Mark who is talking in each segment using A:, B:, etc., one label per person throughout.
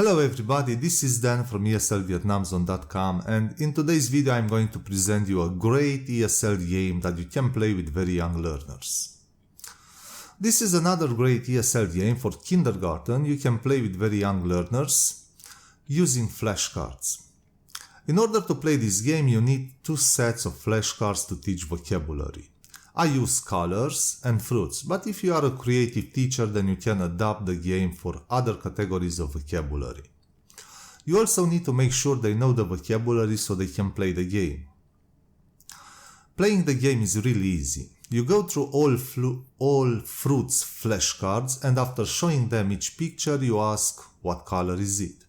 A: Hello everybody, this is Dan from ESLVietnamZone.com, and in today's video I'm going to present you a great ESL game that you can play with very young learners. This is another great ESL game for kindergarten. You can play with very young learners using flashcards. In order to play this game you need two sets of flashcards to teach vocabulary. I use colors and fruits, but if you are a creative teacher then you can adapt the game for other categories of vocabulary. You also need to make sure they know the vocabulary so they can play the game. Playing the game is really easy. You go through all fruits flashcards, and after showing them each picture you ask what color is it.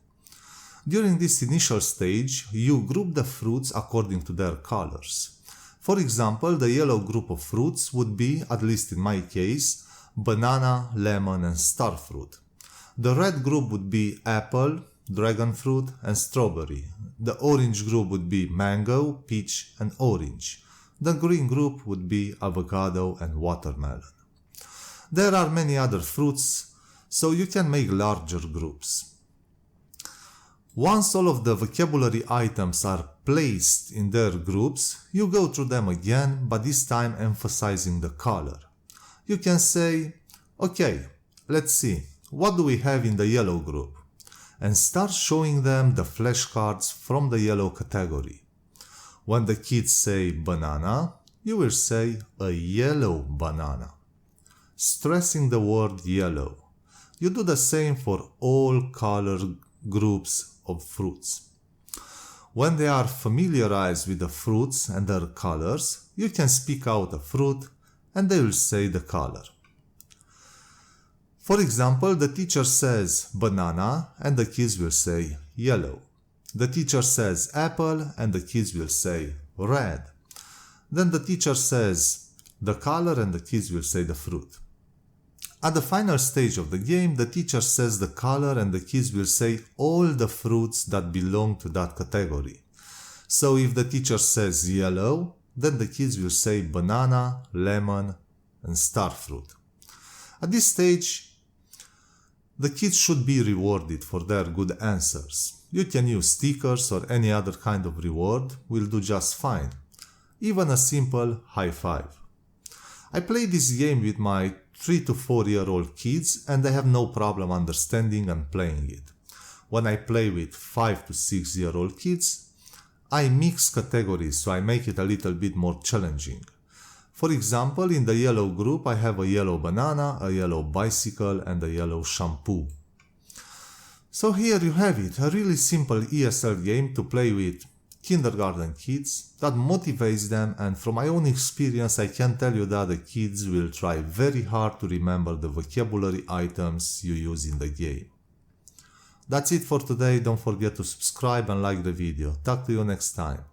A: During this initial stage you group the fruits according to their colors. For example, the yellow group of fruits would be, at least in my case, banana, lemon and star fruit. The red group would be apple, dragon fruit and strawberry. The orange group would be mango, peach and orange. The green group would be avocado and watermelon. There are many other fruits, so you can make larger groups. Once all of the vocabulary items are placed in their groups, you go through them again, but this time emphasizing the color. You can say, okay, let's see, what do we have in the yellow group? And start showing them the flashcards from the yellow category. When the kids say banana, you will say a yellow banana, stressing the word yellow. You do the same for all color groups of fruits. When they are familiarized with the fruits and their colors, you can speak out a fruit and they will say the color. For example, the teacher says banana and the kids will say yellow. The teacher says apple and the kids will say red. Then the teacher says the color and the kids will say the fruit. At the final stage of the game, the teacher says the color and the kids will say all the fruits that belong to that category. So if the teacher says yellow, then the kids will say banana, lemon and star fruit. At this stage, the kids should be rewarded for their good answers. You can use stickers or any other kind of reward, will do just fine. Even a simple high five. I play this game with my 3 to 4 year old kids and they have no problem understanding and playing it. When I play with 5 to 6 year old kids, I mix categories so I make it a little bit more challenging. For example, in the yellow group I have a yellow banana, a yellow bicycle and a yellow shampoo. So here you have it, a really simple ESL game to play with kindergarten kids that motivates them, and from my own experience I can tell you that the kids will try very hard to remember the vocabulary items you use in the game. That's it for today. Don't forget to subscribe and like the video. Talk to you next time.